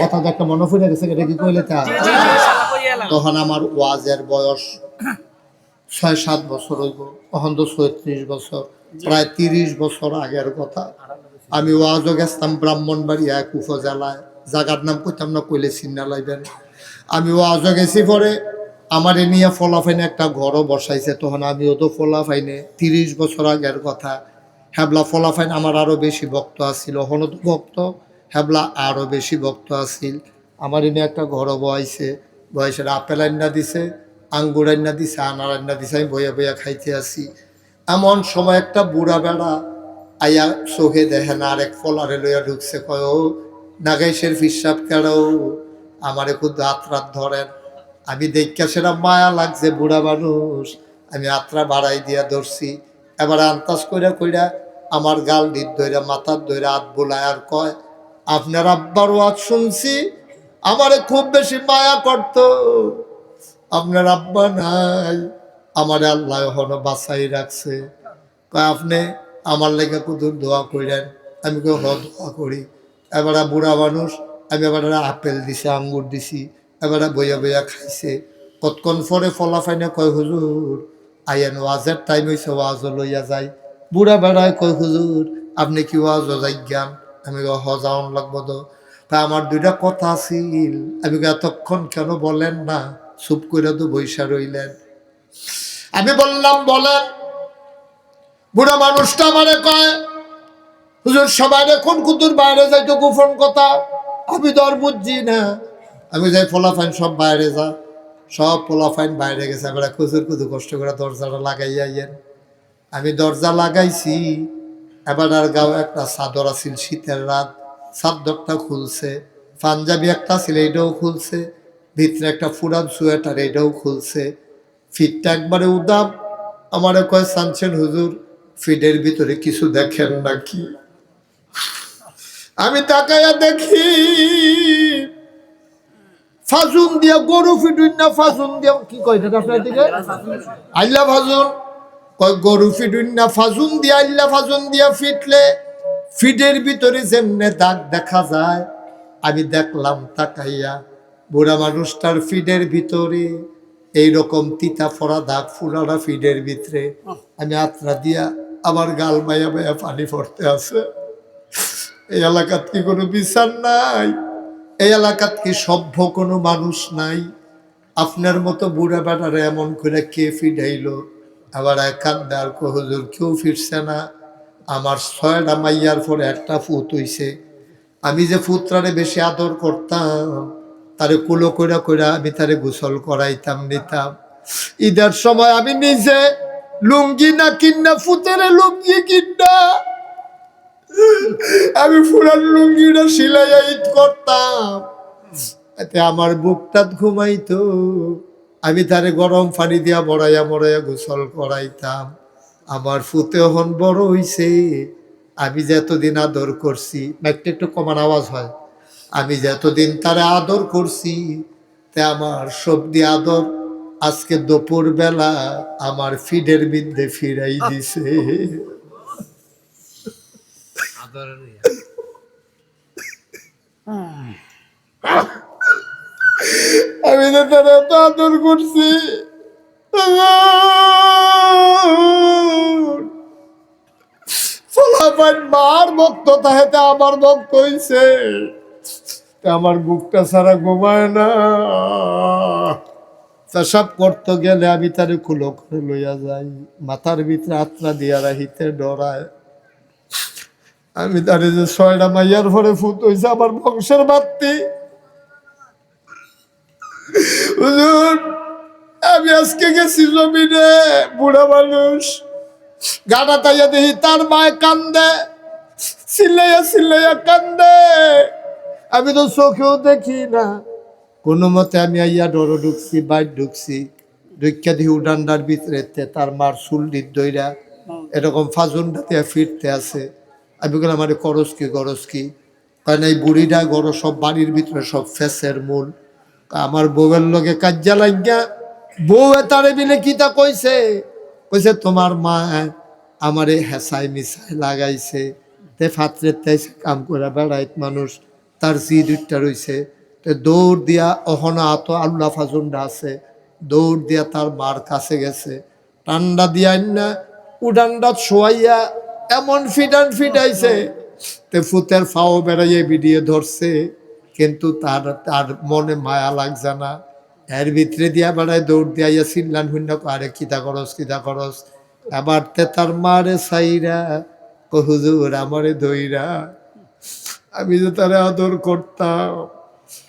কথা তো একটা মনে পড়ে গেছে, এটা কি কইলে তা? তখন আমার ওয়াজের বয়স ৬-৭ বছর হইব, তখন তো ৩৬ বছর, প্রায় ৩০ বছর আগের কথা। আমি ওয়াজও গেছতাম ব্রাহ্মণবাড়িয়া এক উপজেলায়, জায়গার নাম কইতাম না, কইলে চিন্না লাইবেন। আমি ওয়াজও গেছি, পরে আমার এ নিয়ে ফলাফাইনে একটা ঘরও বসাইছে, তখন আমিও তো ফলাফাইনে ৩০ বছর আগের কথা। হ্যাবলা ফলাফাইন আমার আরও বেশি ভক্ত আসছিল, হলো তো ভক্ত, হ্যাবলা আরও বেশি ভক্ত আসছিল। আমার এনে একটা ঘরও বয়াইছে, বয়সের আপেল আইনা দিছে, আঙ্গুর আইনা দিছে, আনার আইনা দিছে, আমি বইয়া বইয়া খাইতে আসি। এমন সময় একটা বুড়া বেড়া আইয়া চোখে দেখে না, আরেক ফলারে লইয়া ঢুকছে, কয় ও নাগাইশের ফিসাব কেড়াও, আমারে খুব হাত রাত ধরেন। আমি দেখা সেটা মায়া লাগছে, বুড়া মানুষ, আমি আত্রা বাড়াই দিয়া ধরছি। এবার আন্তাজ কইরা কইরা আমার গাল ডিপ ধইরা মাথার ধইরা হাত বোলায় আর কয়, আপনার আব্বার ওয়াজ শুনছি, আমারে খুব বেশি মায়া করত, আপনার আব্বা নাই, আমারে আল্লাহ এখনো বাঁচাই রাখছে, কয় আপনি আমার লেগে কুদুর দোয়া করেন। আমি কই হ দোয়া করি। এবারে বুড়া মানুষ, আমি এবারে আপেল দিছি, আঙ্গুর দিছি, এবারে বইয়া বইয়া খাইছে। কতক্ষণ পরে ফলাফাইনে কয়, হুজুর আইয়েন, ওয়াজের টাইম হয়েছে, ওয়াজও লইয়া যাই। বুড়া বেড়ায় কয়, হুজুর আপনি কি ওয়াজও যাই জ্ঞান? আমি হ যাওয়ান লাগবো তো। তা আমার দুইটা কথা আছিল, আমি এতক্ষণ কেন বলেন না, চুপ করে তো বৈশা রইলেন। আমি বললাম বলেন। বুড়া মানুষটা আমারে কয়, হুজুর সবাই কোন কুতুর বাইরে যাইতো গোপন কথা, আমি তো আর বুঝছি না। আমি যাই ফলাফাইন সব বাইরে যা, সব ফলাফাইন বাইরে গেছে। এবার খুচুর কুতু কষ্ট করে দরজাটা লাগাইয়া আইয়েন। আমি দরজা লাগাইছি, এবার আর গাও একটা চাদর আছিল, শীতের রাত, চাদরটা খুলছে, পাঞ্জাবি একটা ছিল এইটাও খুলছে, ভিতরে একটা ফুরান সোয়েটার এইটাও খুলছে, ফিটটা একবারে উদাম। আমারে কয়, সানছেন হুজুর, ফিডের ভিতরে কিছু দেখেন নাকি? আমি তাকাইয়া দেখি, ফাজুন দিয়া গরু ফিডুন না, ফাজুন দিয়া কি কয় আপনার দিকে আল্লাহ ফাজুন, কয় গরু ফিডুন না, ফাজুন দিয়া আল্লাহ ফাজুন দিয়া ফিটলে ফিডের ভিতরে যেমনে দাগ দেখা যায়, আমি দেখলাম তাকাইয়া বুড়া মানুষটার ফিডের ভিতরে এইরকম তিতা ফোড়া দাগ, ফুরারা ফিডের ভিতরে। আমি আত্রা দিয়া আমার গাল মাইয়া মাইয়া পানি পড়তে আছে। এই এলাকাত কি কোনো বিচার নাই? এই এলাকাত কি সভ্য কোনো মানুষ নাই? আপনার মতো বুড়া বেটারে এমন করে কে ফিডাইলো? আবার একান্দার হুজুর কেউ ফিরছে না। আমার 6টা মাইয়ার পরে একটা ফুত হইছে। আমি যে ফুতরারে বেশি আদর করতাম, তারে কুলো কইরা কইরা আমি তারে গোসল করাইতাম, নিতাম। ঈদের সময় আমি নিজে লুঙ্গি না কিনা, ফুতেরে লুঙ্গি কিনা আমি ফুরান লুঙ্গিটা সিলাইয়া ঈদ করতাম, এতে আমার বুকটা ঘুমাইতো। আমি তারে গরম পানি দিয়া মরাইয়া মরাইয়া গোসল করাইতাম। আমার ফুতে হন বড় হইছে, আমি যে এতদিন আদর করছি, একটা একটু কমান আওয়াজ হয়, আমি যে এতদিন তারে আদর করছি, তে আমার সবদি আদর আজকে দুপুর বেলা আমার ফিডের বিন্দে ফিরাই দিছে। আমি তো তারা এত আদর করছি, মার ভক্ত তাহেতে আমার ভক্ত হইছে, আমার বুকটা ছাড়া ঘুমায় না। সব করতে গেলে আমি তারে কুলো করে লইয়া যাই, মাথার ভিতরে আত্রা দিয়া রাহিতে ডরায়। আমি তারে যে 6টা মাইয়ার পরে ফুট হইছে, আমার বংশের বাত্তি। হুজুর আমি আজকে গেছি জমিনে, বুড়া মানুষ গাড়া তাইয়া দেখি তার মায় কান্দে, চিল্লাইয়া চিল্লাইয়া কান্দে। আমি তো চোখেও দেখি না। কোনো মতে আমি আইয়া ডরো ঢুকছি, বাইর ঢুকছি, ঢুকিয়া দিই উডান্ডার ভিতরে তার মার চুল দইরা এরকম ফাজুনটাতে ফিরতে আছে। আমি বললাম আমার করস কি গরজ কি? কারণ এই বুড়িটা গরো সব বাড়ির ভিতরে সব ফেসের মূল। আমার বউয়ের লগে কাজ্জা লাগিয়া বউ তারে মিলে কিতা কইছে, কইছে তোমার মা আমারে হেসাই মিসাই লাগাইছে, তে ফাত্রে তাইছে কাম করে বেড়াইত মানুষ, তার জি দুইটা রয়েছে, দৌড় দিয়া অহনা আত আল্লাহ ফাজুন্ডা আছে, দৌড় দিয়া তার মার কাছে গেছে, টান্ডা দিয়া না উডান্ডা শোয়াইয়া এমন ফিটাইছে তে ফুতের ফাও বেড়াইয়ে বিডিয়ে ধরছে, কিন্তু তার তার মনে মায়া লাগছে না। এর ভিতরে দিয়া বেড়ায় দৌড় দিয়া চিল্লান শূন্য আরে কিতা করস। আবার তে তার মারে সাইরা হুজুর আমারে দইরা, আমি যে তারে আদর করতাম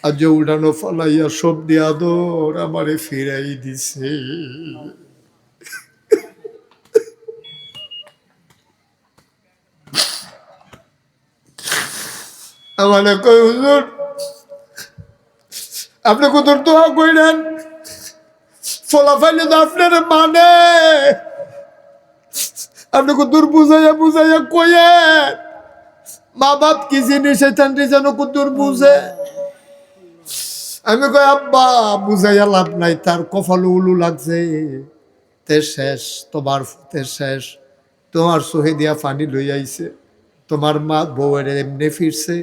আর যে উড়ানো ফলাইয়া সব দিয়ে আদর আমারে ফিরাই দিছে। আমারে কই হুজুর আপনি কত দোয়া কইলেন, ফলাফাইলে তো আপনার মানে আপনি কত বুঝাইয়া কইয়েন, মা বাপ কি জিনিস এখানটি যেন কুতুর বুঝে। আমি কই আব্বা বুঝাইয়া লাভ নাই, তার কপাল উলু লাগছে, তে শেষ তোমার ফুতে শেষ, তোমার চোহে দিয়া পানি লই আইছে, তোমার মা বউয়ের এমনি ফিরছে,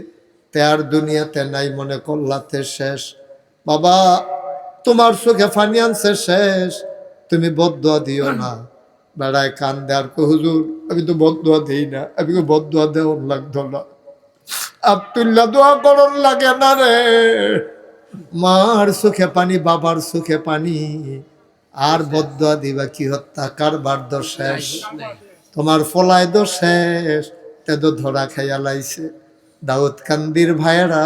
তে আর দুনিয়াতে নাই মনে করলাতে শেষ। বাবা তোমার চোখে পানি আনছে শেষ, তুমি বদদোয়া দিও না। বেড়ায় কান দেয়ার কো হুজুর আমি তো বদদোয়া দিই না, আমি তো বদদোয়া দেওয়ার লাগতো না, আব্দুল্লাহ দোয়া করন লাগে না রে। মার চোখে পানি বাবার চোখে পানি, আর বদদোয়া দিবা কি, হত্যা কারবার দো শেষ, তোমার ফলায় দো শেষ, তে তো ধরা খাইয়া লাইছে। দাউদ কান্দির ভাইয়েরা,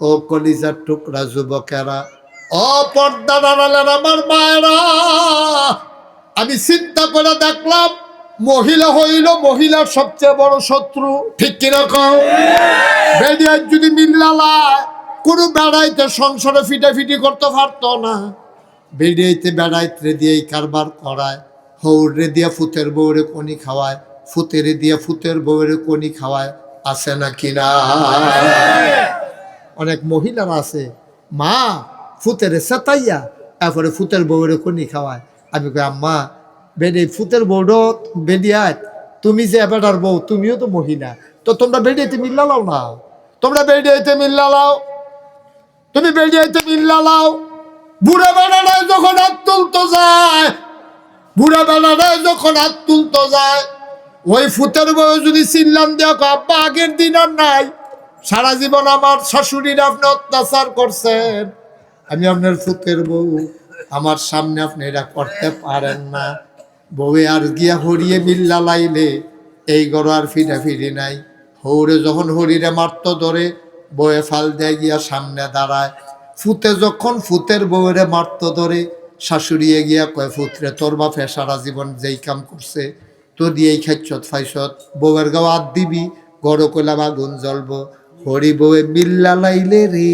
ও কলিজার টুকরা যুবকেরা, ও পর্দার আড়ালের আমার মায়েরা, আমি চিন্তা করে দেখলাম মহিলা হইল মহিলার সবচেয়ে বড় শত্রু, ঠিক কিনা কও? বেডিয়ার যদি মিল্লালায় কোনো বেড়াইতে সংসারে ফিটাফিটি করতে পারতো না, বেডিয়াইতে বেড়াইতে দিয়েই কারবার করায়, হৌরে দিয়া ফুতের বউরে কনি খাওয়ায়, ফুতেরে দিয়া ফুতের বউরে কনি খাওয়ায়, আছে না কিনা? অনেক মহিলারা আছে মা ফুতেরে সেতাইয়া এরপরে ফুতের বউরে কনি খাওয়ায়। আমি কই আম্মা বেডে ফুতের বউডো বেডিয়াত, তুমি যে বেটার বউ তুমিও তো মহিলা, তো তোমরা বেডিয়াইতে মিল্লা লাও না, তোমরা বেডিয়াইতে মিল্লা লাও, তুমি বেডিয়াইতে মিল্লা লাও। বুড়া বেড়াটায় যখন হাত তুলতে যায়, বুড়া বেড়াটায় যখন হাত তুলতে যায়, ওই ফুতের বউ যদি চিল্লান দেওয়া আব্বা আগের দিন আর নাই, সারা জীবন আমার শাশুড়ির আপনি অত্যাচার করছেন, আমি আপনার ফুতের বউ, আমার সামনে আপনি এটা করতে পারেন না। বউয়ে আর গিয়া হরিয়ে মিল্লা লাইলে এই গড় আর ফিরি নাই। হৌরে যখন হরিরে মারত ধরে বউয়ে ফাল দেয় গিয়া সামনে দাঁড়ায়, ফুতে যখন ফুতের বউরে মারত ধরে শাশুড়িয়ে গিয়া কয় ফুতরে তোর বাপে সারা জীবন যেই কাম করছে তো দিয়েই খাইছত ফাইছত, বউয়ের গাও হাত দিবি গড় কইলা আগুন জ্বলব। হরি বউয়ে মিল্লা লাইলে রে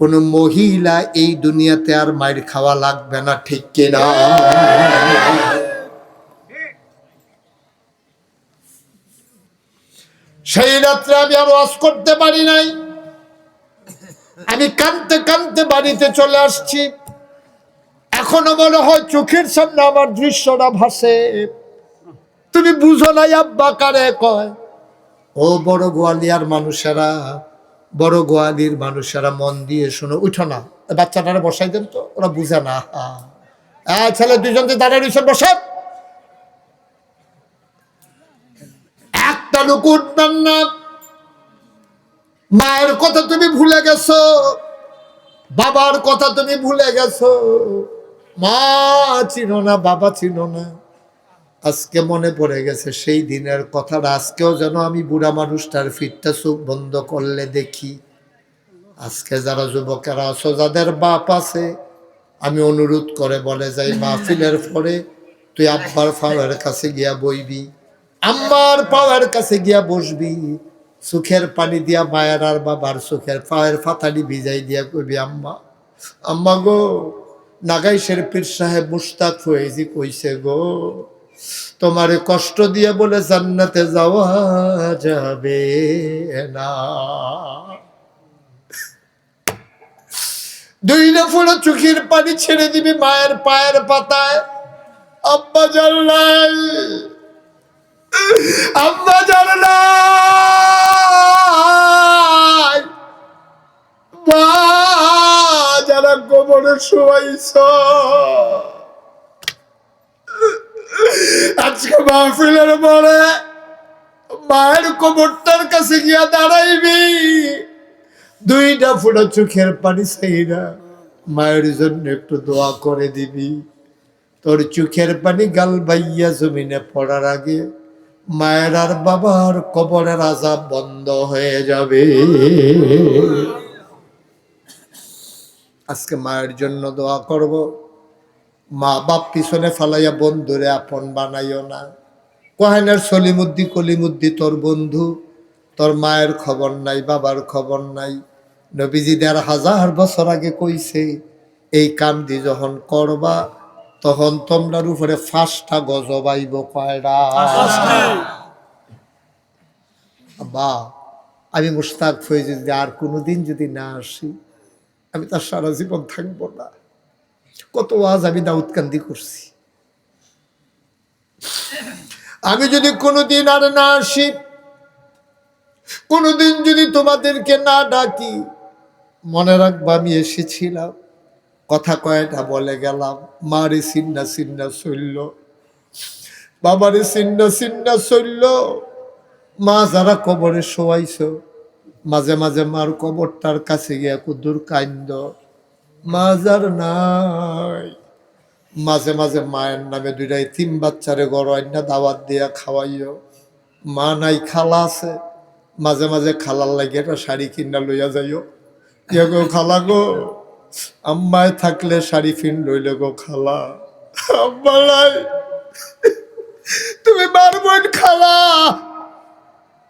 কোনো মহিলা এই দুনিয়াতে আর মায়ের খাওয়া লাগবে না, ঠিক কিনা? সেই রাত্রে আমি আর ওয়াজ করতে পারি নাই, আমি কাঁদতে কাঁদতে বাড়িতে চলে আসছি। এখনো মনে হয় চোখের সামনে আমার দৃশ্যটা ভাসে। তুমি বুঝো নাই আব্বা কারে কয়? ও বড় গোয়ালিয়ার মানুষেরা, বড় গোয়ালির মানুষেরা মন দিয়ে শোনো, উঠো না, বাচ্চাটারে বসাই দেন তো, ওরা বুঝে না। ছেলে দুজন যে দাঁড়িয়ে রয়েছে বসান, একটা লোক উঠবেন না। মায়ের কথা তুমি ভুলে গেছো, বাবার কথা তুমি ভুলে গেছো, মা চিনো না বাবা চিনো না। আজকে মনে পড়ে গেছে সেই দিনের কথাটা, আজকেও যেন আমি বুড়া মানুষটার ফিটটা চোখ বন্ধ করলে দেখি। আজকে যারা যুবকেরা আছো যাদের বাপ আছে, আমি অনুরোধ করে বলে যাই মাহফিলের পরে তুই আব্বার পাওয়ার কাছে গিয়া বইবি, আম্মার পাওয়ার কাছে গিয়া বসবি, চোখের পানি দিয়া মায়ের আর বাবার চোখের পায়ের ফাতালি ভিজাই দিয়া কইবি আম্মা, আম্মা গো নাগাইশের পীর সাহেব মুশতাক ফয়েজি কইছে গো তোমারে কষ্ট দিয়ে বলে জান্নাতে যাওয়া যাবে না। দুই না ফুলো চোখের পানি ছেড়ে দিবি মায়ের পায়ের পাতায়, আব্বা জানলাই, আব্বা জানলাই, আব্বারা কবরে শোয়াইছ। আজকে মাহফিলের পরে মায়ের কবরটার কাছে গিয়া দাঁড়াইবি, দুইটা ফোঁটা চোখের পানি চাইরা মায়ের জন্য একটু দোয়া করে দিবি। তোর চোখের পানি গাল বাইয়া জমিনে পড়ার আগে মায়ের আর বাবার কবরের আযাব বন্ধ হয়ে যাবে। আজকে মায়ের জন্য দোয়া করব। মা বাপ পিছনে ফালাইয়া বন্ধুরে আপন বানাইও না। কোহেনের সলিমুদ্দি কলিমুদ্দি তোর বন্ধু, তোর মায়ের খবর নাই, বাবার খবর নাই। নবীজি ১৫০০ বছর আগে কইছে এই কাম দি যখন করবা তখন তোমরার উপরে ৫টা গজব আইব। কয়টা? বা আমি মুশতাক ফয়েজ যদি আর কোনোদিন যদি না আসি, আমি তার সারা জীবন থাকবো না। কত ওয়াজ আমি দাউদকান্দি করছি। আমি যদি কোনোদিন আর না আসি, কোনোদিন যদি তোমাদেরকে না ডাকি, মনে রাখবা আমি এসেছিলাম, কথা কয়টা বলে গেলাম। মারে সিন্না সিন্না চলল, বাবারে সিন্না সিন্না চলল। মা যারা কবরে শোয়াইছ, মাঝে মাঝে মার কবরটার কাছে গিয়া কুদুর কান্দ। মা যার নাই, মাঝে মাঝে মায়ের নামে 2-3 বাচ্চারে গড় আইনা দাওয়াত দিয়া খাওয়াইও। মা নাই, খালা আছে, মাঝে মাঝে খালার লাগে একটা শাড়ি কিনা লইয়া যাইও। ইয়া গো খালা গো, আম্মায় থাকলে শাড়ি ফিন লইলে গো খালা। আম্মা নাই, তুমি বারবার খালা,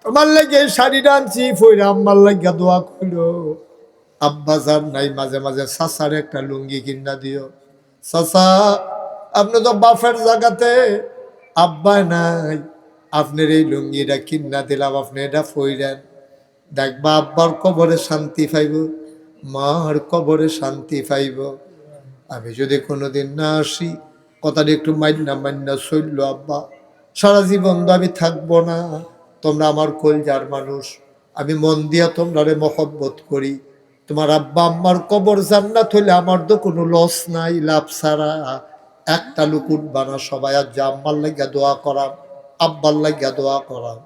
তোমার লাগে শাড়িটা আনছি ফইরা আম্মার লাগিয়া দোয়া করো। আব্বা যার নাই, মাঝে মাঝে চাচার একটা লুঙ্গি কিনা দিও। চাচা আপনি তো বাপের জায়গাতে, আব্বায় নাই, আপনার এই লুঙ্গিটা কিনা দিলাম, আপনি এটা ফইরেন। দেখবা আব্বার কবরে শান্তি পাইব, মার কবরে শান্তি পাইব। আমি যদি কোনোদিন না আসি, কথাটা একটু মাইন্না চলল আব্বা, সারা জীবন তো আমি থাকবো না। তোমরা আমার কলজার মানুষ, আমি মন দিয়া তোমরা মহব্বত করি। তোমার আব্বা আম্মার কবর জান্নাত হইলে আমার তো কোনো লস নাই, লাভ ছাড়া। একটা লুকুট বানা সবাই, আর যা আম্মার লাগিয়া দোয়া করাম, আব্বার লাগিয়া দোয়া করাম।